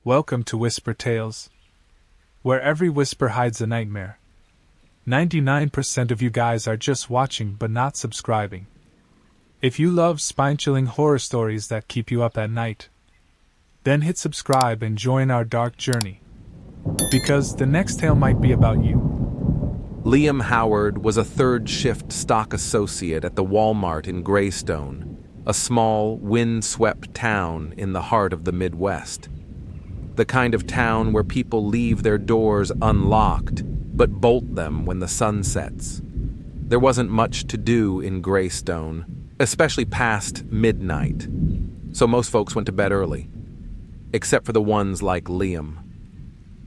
Welcome to Whisper Tales, where every whisper hides a nightmare. 99% of you guys are just watching but not subscribing. If you love spine-chilling horror stories that keep you up at night, then hit subscribe and join our dark journey, because the next tale might be about you. Liam Howard was a third-shift stock associate at the Walmart in Greystone, a small, wind-swept town in the heart of the Midwest. The kind of town where people leave their doors unlocked, but bolt them when the sun sets. There wasn't much to do in Greystone, especially past midnight, so most folks went to bed early, except for the ones like Liam.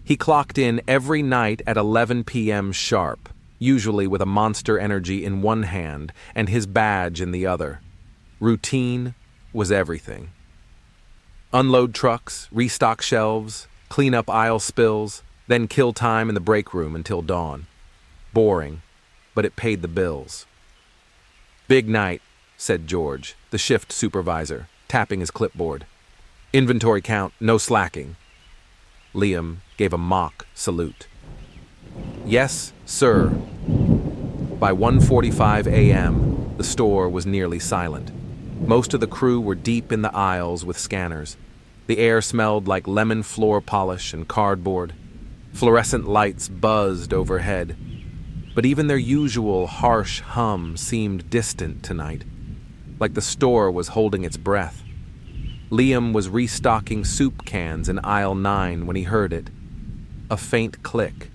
He clocked in every night at 11 p.m. sharp, usually with a Monster Energy in one hand and his badge in the other. Routine was everything. Unload trucks, restock shelves, clean up aisle spills, then kill time in the break room until dawn. Boring, but it paid the bills. "Big night," said George, the shift supervisor, tapping his clipboard. "Inventory count, no slacking." Liam gave a mock salute. "Yes, sir." By 1:45 a.m., the store was nearly silent. Most of the crew were deep in the aisles with scanners. The air smelled like lemon floor polish and cardboard. Fluorescent lights buzzed overhead. But even their usual harsh hum seemed distant tonight, like the store was holding its breath. Liam was restocking soup cans in aisle 9 when he heard it. A faint click.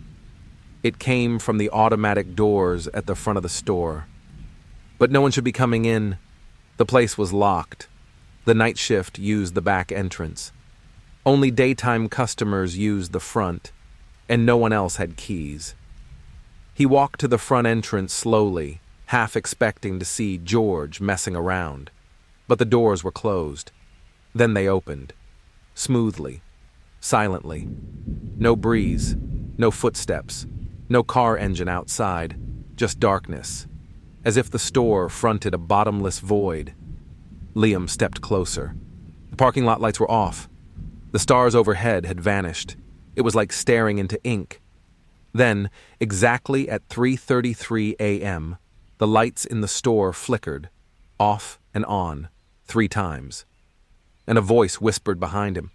It came from the automatic doors at the front of the store. But no one should be coming in. The place was locked. The night shift used the back entrance. Only daytime customers used the front, and no one else had keys. He walked to the front entrance slowly, half expecting to see George messing around. But the doors were closed. Then they opened. Smoothly. Silently. No breeze. No footsteps. No car engine outside. Just darkness. As if the store fronted a bottomless void. Liam stepped closer. The parking lot lights were off. The stars overhead had vanished. It was like staring into ink. Then, exactly at 3:33 a.m., the lights in the store flickered, off and on, 3 times. And a voice whispered behind him,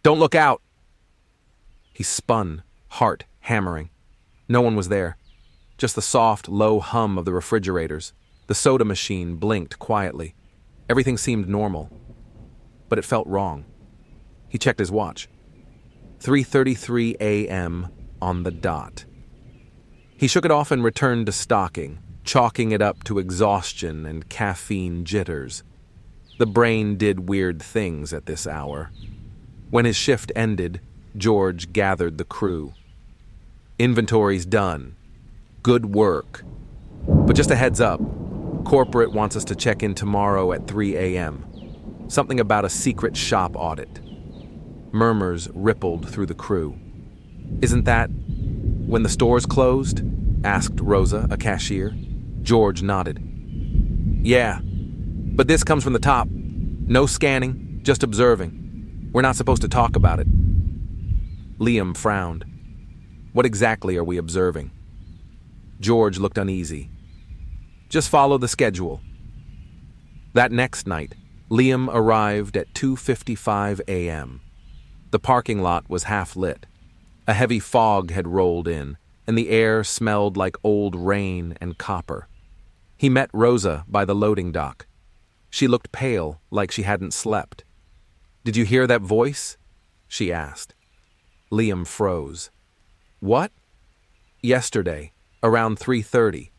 "Don't look out!" He spun, heart hammering. No one was there. Just the soft, low hum of the refrigerators. The soda machine blinked quietly. Everything seemed normal. But it felt wrong. He checked his watch. 3:33 a.m. on the dot. He shook it off and returned to stocking, chalking it up to exhaustion and caffeine jitters. The brain did weird things at this hour. When his shift ended, George gathered the crew. "Inventory's done. Good work. But just a heads up, corporate wants us to check in tomorrow at 3 a.m. Something about a secret shop audit." Murmurs rippled through the crew. "Isn't that when the store's closed?" asked Rosa, a cashier. George nodded. "Yeah, but this comes from the top. No scanning, just observing. We're not supposed to talk about it." Liam frowned. "What exactly are we observing?" George looked uneasy. "Just follow the schedule." That next night, Liam arrived at 2:55 a.m. The parking lot was half lit. A heavy fog had rolled in, and the air smelled like old rain and copper. He met Rosa by the loading dock. She looked pale, like she hadn't slept. "Did you hear that voice?" she asked. Liam froze. "What?" "Yesterday, around 3:30.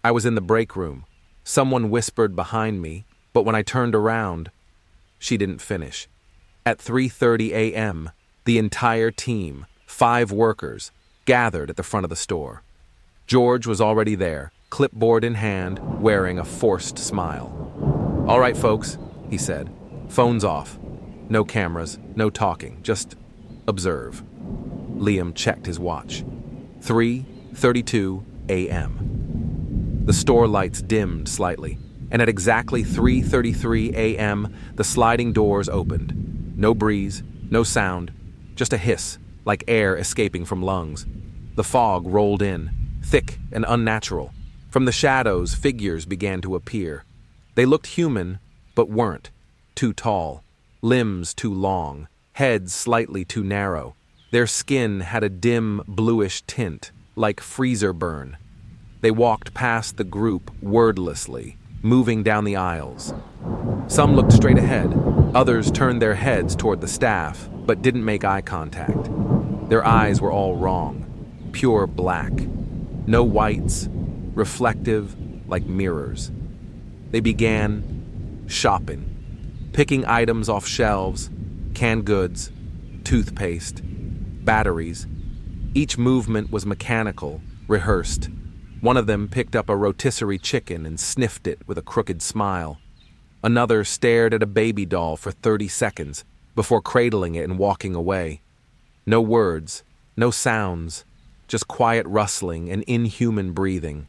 I was in the break room. Someone whispered behind me, but when I turned around..." She didn't finish. At 3:30 a.m., the entire team, 5 workers, gathered at the front of the store. George was already there, clipboard in hand, wearing a forced smile. "All right, folks," he said. "Phones off. No cameras, no talking, just observe." Liam checked his watch. 3:32 a.m. The store lights dimmed slightly, and at exactly 3:33 a.m., the sliding doors opened. No breeze, No sound, just a hiss, like air escaping from lungs. The fog rolled in, thick and unnatural. From the shadows, figures began to appear. They looked human, but weren't. Too tall, limbs too long, heads slightly too narrow. Their skin had a dim, bluish tint, like freezer burn. They walked past the group wordlessly, moving down the aisles. Some looked straight ahead, others turned their heads toward the staff, but didn't make eye contact. Their eyes were all wrong, pure black. No whites, reflective like mirrors. They began shopping, picking items off shelves, canned goods, toothpaste, batteries. Each movement was mechanical, rehearsed. One of them picked up a rotisserie chicken and sniffed it with a crooked smile. Another stared at a baby doll for 30 seconds before cradling it and walking away. No words, no sounds, just quiet rustling and inhuman breathing.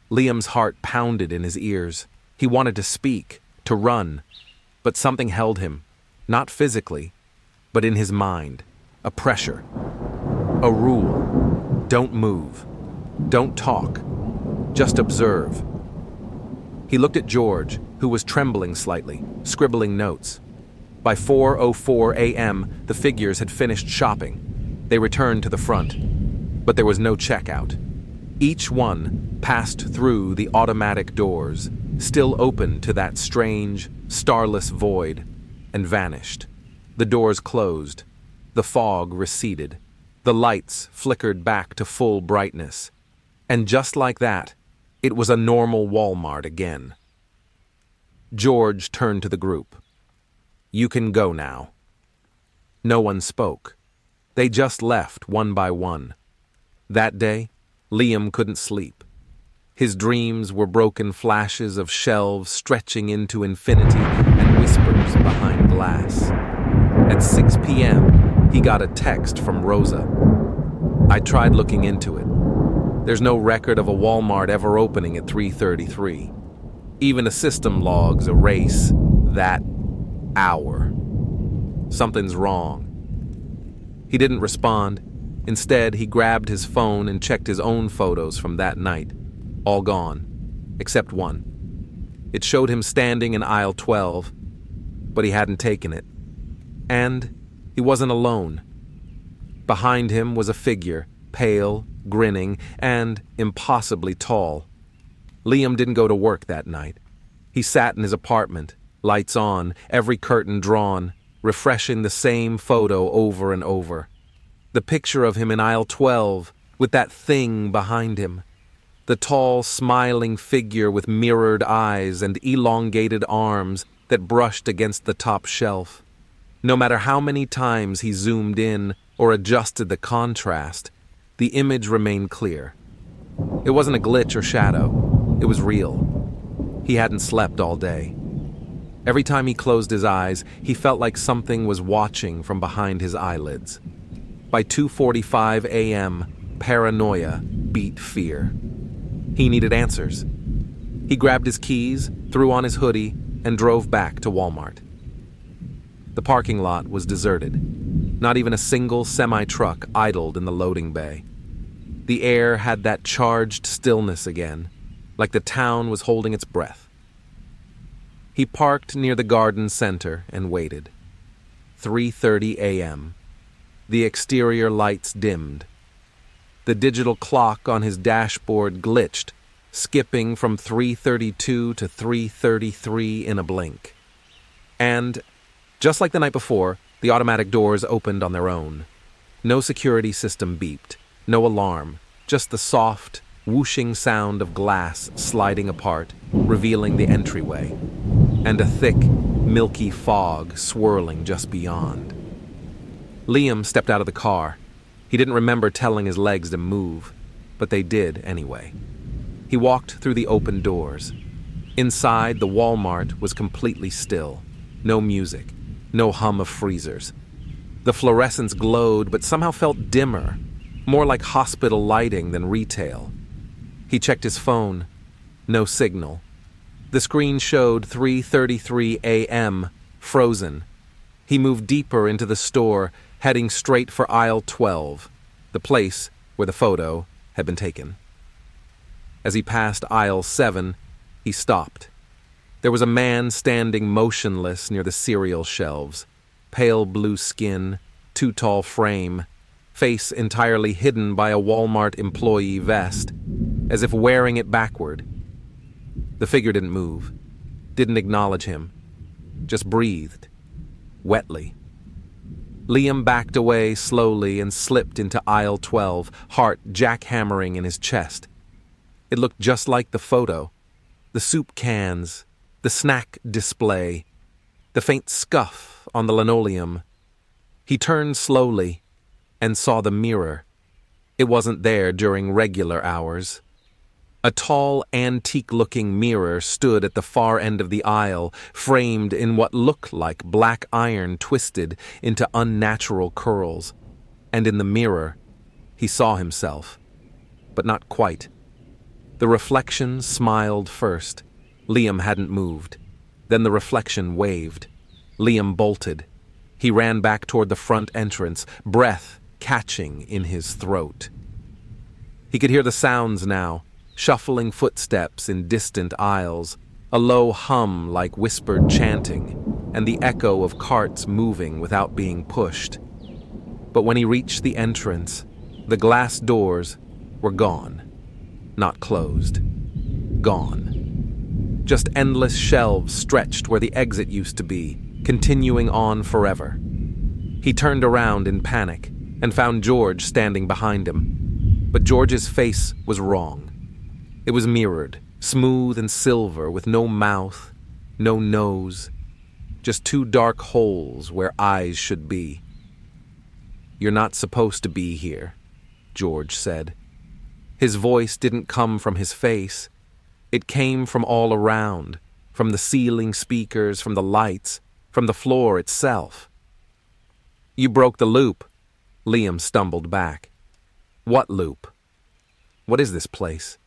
Liam's heart pounded in his ears. He wanted to speak, to run, but something held him, not physically, but in his mind. A pressure. A rule. Don't move. Don't talk. Just observe. He looked at George, who was trembling slightly, scribbling notes. By 4:04 a.m., the figures had finished shopping. They returned to the front, but there was no checkout. Each one passed through the automatic doors, still open to that strange, starless void, and vanished. The doors closed. The fog receded. The lights flickered back to full brightness. And just like that, it was a normal Walmart again. George turned to the group. "You can go now." No one spoke. They just left one by one. That day, Liam couldn't sleep. His dreams were broken flashes of shelves stretching into infinity and whispers behind glass. At 6 p.m., he got a text from Rosa. I tried looking into it. There's no record of a Walmart ever opening at 3:33. Even the system logs erase that hour. Something's wrong. He didn't respond. Instead, he grabbed his phone and checked his own photos from that night. All gone, except one. It showed him standing in aisle 12, but he hadn't taken it. And he wasn't alone. Behind him was a figure, pale, grinning, and impossibly tall. Liam didn't go to work that night. He sat in his apartment, lights on, every curtain drawn, refreshing the same photo over and over. The picture of him in aisle 12, with that thing behind him. The tall, smiling figure with mirrored eyes and elongated arms that brushed against the top shelf. No matter how many times he zoomed in or adjusted the contrast, the image remained clear. It wasn't a glitch or shadow. It was real. He hadn't slept all day. Every time he closed his eyes, he felt like something was watching from behind his eyelids. By 2:45 a.m., paranoia beat fear. He needed answers. He grabbed his keys, threw on his hoodie, and drove back to Walmart. The parking lot was deserted. Not even a single semi-truck idled in the loading bay. The air had that charged stillness again, like the town was holding its breath. He parked near the garden center and waited. 3:30 a.m. The exterior lights dimmed. The digital clock on his dashboard glitched, skipping from 3:32 to 3:33 in a blink. And, just like the night before, the automatic doors opened on their own. No security system beeped, no alarm, just the soft, whooshing sound of glass sliding apart, revealing the entryway, and a thick, milky fog swirling just beyond. Liam stepped out of the car. He didn't remember telling his legs to move, but they did anyway. He walked through the open doors. Inside, the Walmart was completely still. No music, no hum of freezers. The fluorescents glowed, but somehow felt dimmer, more like hospital lighting than retail. He checked his phone. No signal. The screen showed 3:33 a.m., frozen. He moved deeper into the store, heading straight for aisle 12, the place where the photo had been taken. As he passed aisle 7, he stopped. There was a man standing motionless near the cereal shelves, pale blue skin, too tall frame, face entirely hidden by a Walmart employee vest, as if wearing it backward. The figure didn't move, didn't acknowledge him, just breathed, wetly. Liam backed away slowly and slipped into aisle 12, heart jackhammering in his chest. It looked just like the photo. The soup cans, the snack display, the faint scuff on the linoleum. He turned slowly and saw the mirror. It wasn't there during regular hours. A tall, antique-looking mirror stood at the far end of the aisle, framed in what looked like black iron twisted into unnatural curls. And in the mirror, he saw himself. But not quite. The reflection smiled first. Liam hadn't moved. Then the reflection waved. Liam bolted. He ran back toward the front entrance, breath catching in his throat. He could hear the sounds now, shuffling footsteps in distant aisles, a low hum like whispered chanting, and the echo of carts moving without being pushed. But when he reached the entrance, the glass doors were gone. Not closed. Gone. Just endless shelves stretched where the exit used to be, continuing on forever. He turned around in panic and found George standing behind him. But George's face was wrong. It was mirrored, smooth and silver, with no mouth, no nose, just two dark holes where eyes should be. "You're not supposed to be here," George said. His voice didn't come from his face. It came from all around, from the ceiling speakers, from the lights, from the floor itself. "You broke the loop." Liam stumbled back. "What loop? What is this place?"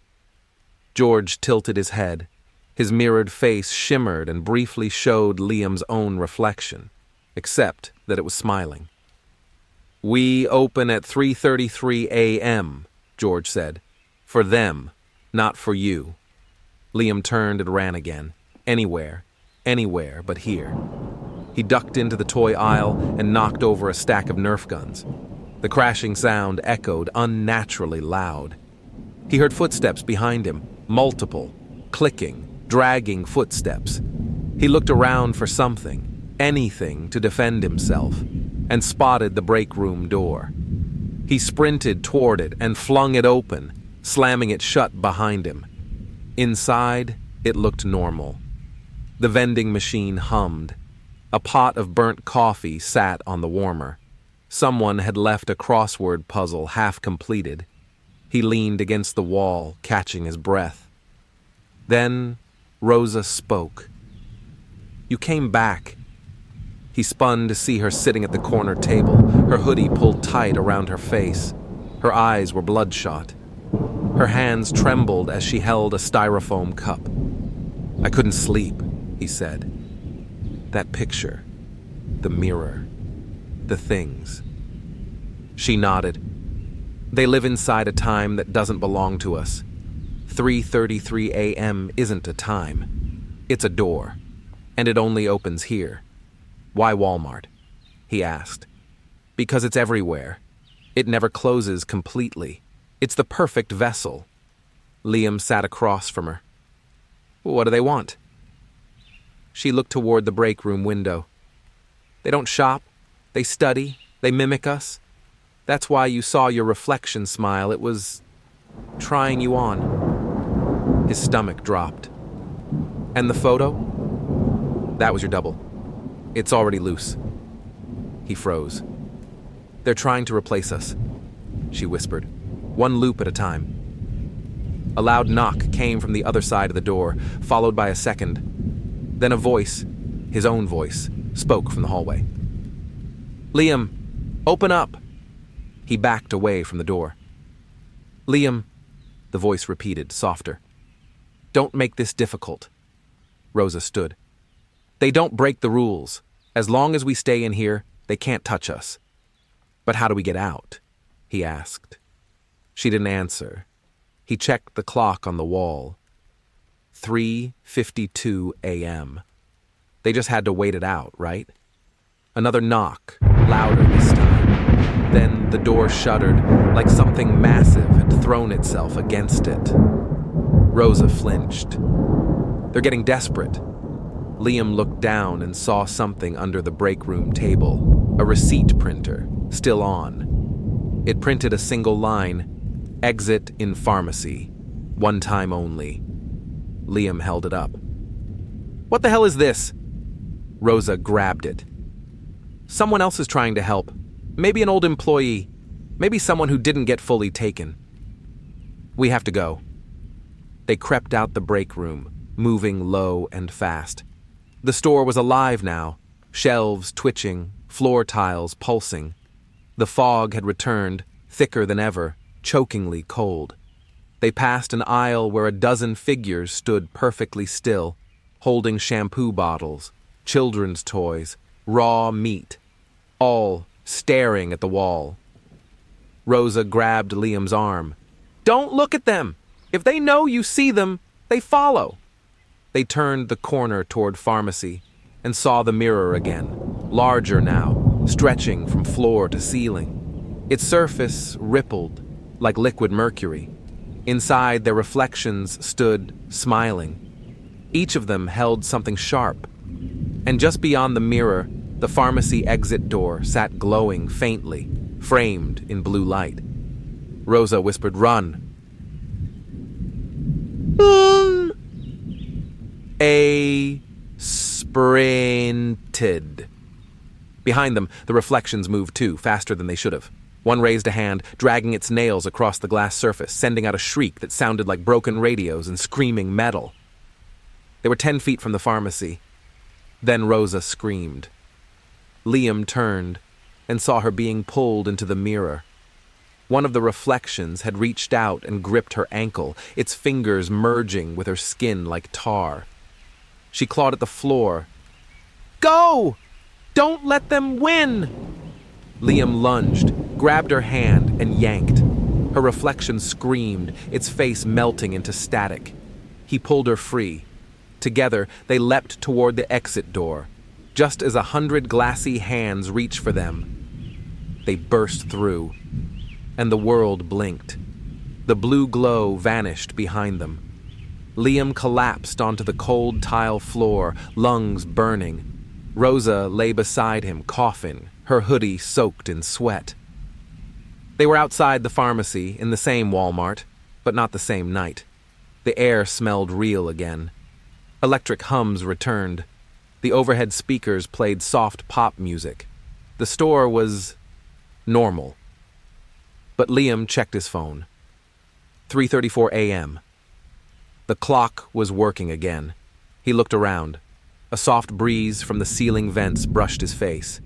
George tilted his head. His mirrored face shimmered and briefly showed Liam's own reflection, except that it was smiling. "We open at 3:33 a.m., George said. "For them, not for you." Liam turned and ran again. Anywhere but here. He ducked into the toy aisle and knocked over a stack of Nerf guns. The crashing sound echoed unnaturally loud. He heard footsteps behind him, multiple, clicking, dragging footsteps. He looked around for something, anything to defend himself, and spotted the break room door. He sprinted toward it and flung it open, slamming it shut behind him. Inside, it looked normal. The vending machine hummed. A pot of burnt coffee sat on the warmer. Someone had left a crossword puzzle half completed. He leaned against the wall, catching his breath. Then Rosa spoke. "You came back." He spun to see her sitting at the corner table, her hoodie pulled tight around her face. Her eyes were bloodshot. Her hands trembled as she held a styrofoam cup. "I couldn't sleep," he said. "That picture, the mirror, the things." She nodded. "They live inside a time that doesn't belong to us. 3:33 a.m. isn't a time. It's a door, and it only opens here." "Why Walmart?" he asked. "Because it's everywhere. It never closes completely. It's the perfect vessel." Liam sat across from her. "What do they want?" She looked toward the break room window. "They don't shop. They study. They mimic us. That's why you saw your reflection smile. It was trying you on." His stomach dropped. "And the photo?" "That was your double. It's already loose." He froze. "They're trying to replace us," she whispered. "One loop at a time." A loud knock came from the other side of the door, followed by a second. Then a voice, his own voice, spoke from the hallway. "Liam, open up!" He backed away from the door. "Liam," the voice repeated, softer. "Don't make this difficult." Rosa stood. "They don't break the rules. As long as we stay in here, they can't touch us. But how do we get out? He asked. She didn't answer. He checked the clock on the wall. 3:52 a.m. They just had to wait it out, right? Another knock, louder this time. Then the door shuddered, like something massive had thrown itself against it. Rosa flinched. They're getting desperate. Liam looked down and saw something under the break room table, a receipt printer, still on. It printed a single line, "Exit in pharmacy, one time only." Liam held it up. "What the hell is this?" Rosa grabbed it. "Someone else is trying to help. Maybe an old employee. Maybe someone who didn't get fully taken. We have to go." They crept out the break room, moving low and fast. The store was alive now, shelves twitching, floor tiles pulsing. The fog had returned, thicker than ever, chokingly cold. They passed an aisle where a dozen figures stood perfectly still, holding shampoo bottles, children's toys, raw meat, all staring at the wall. Rosa grabbed Liam's arm. "Don't look at them! If they know you see them, they follow." They turned the corner toward pharmacy and saw the mirror again, larger now, stretching from floor to ceiling. Its surface rippled like liquid mercury. Inside, their reflections stood, smiling. Each of them held something sharp. And just beyond the mirror, the pharmacy exit door sat glowing faintly, framed in blue light. Rosa whispered, "Run." A sprinted. Behind them, the reflections moved too, faster than they should have. One raised a hand, dragging its nails across the glass surface, sending out a shriek that sounded like broken radios and screaming metal. They were 10 feet from the pharmacy. Then Rosa screamed. Liam turned and saw her being pulled into the mirror. One of the reflections had reached out and gripped her ankle, its fingers merging with her skin like tar. She clawed at the floor. "Go! Don't let them win!" Liam lunged, grabbed her hand, and yanked. Her reflection screamed, its face melting into static. He pulled her free. Together, they leapt toward the exit door. Just as 100 glassy hands reached for them, they burst through, and the world blinked. The blue glow vanished behind them. Liam collapsed onto the cold tile floor, lungs burning. Rosa lay beside him, coughing, her hoodie soaked in sweat. They were outside the pharmacy, in the same Walmart, but not the same night. The air smelled real again. Electric hums returned. The overhead speakers played soft pop music. The store was normal. But Liam checked his phone. 3:34 a.m. The clock was working again. He looked around. A soft breeze from the ceiling vents brushed his face.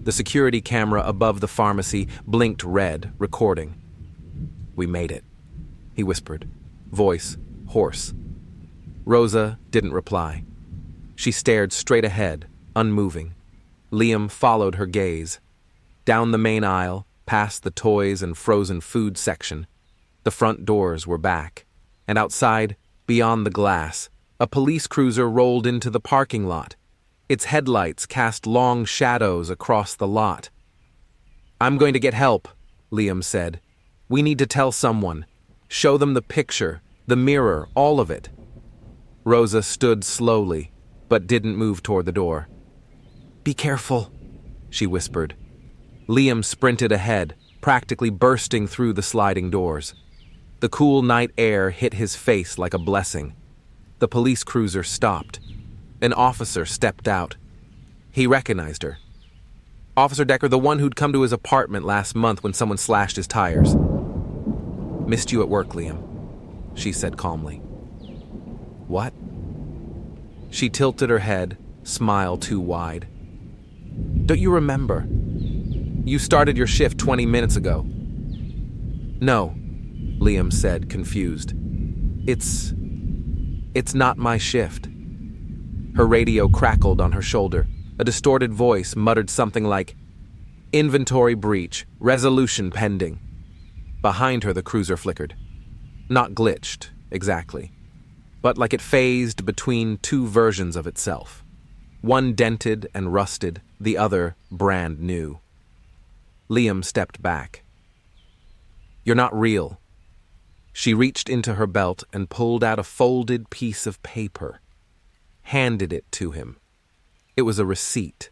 The security camera above the pharmacy blinked red, recording. "We made it," he whispered, voice hoarse. Rosa didn't reply. She stared straight ahead, unmoving. Liam followed her gaze. Down the main aisle, past the toys and frozen food section. The front doors were back, and outside, beyond the glass, a police cruiser rolled into the parking lot. Its headlights cast long shadows across the lot. "I'm going to get help," Liam said. "We need to tell someone. Show them the picture, the mirror, all of it." Rosa stood slowly, but didn't move toward the door. "Be careful," she whispered. Liam sprinted ahead, practically bursting through the sliding doors. The cool night air hit his face like a blessing. The police cruiser stopped. An officer stepped out. He recognized her. Officer Decker, the one who'd come to his apartment last month when someone slashed his tires. "Missed you at work, Liam," she said calmly. "What?" She tilted her head, smile too wide. "Don't you remember? You started your shift 20 minutes ago." "No," Liam said, confused. It's not my shift." Her radio crackled on her shoulder, A distorted voice muttered something like, "Inventory breach, resolution pending." Behind her, the cruiser flickered. Not glitched, exactly, but like it phased between two versions of itself. One dented and rusted, the other brand new. Liam stepped back. "You're not real." She reached into her belt and pulled out a folded piece of paper, handed it to him. It was a receipt.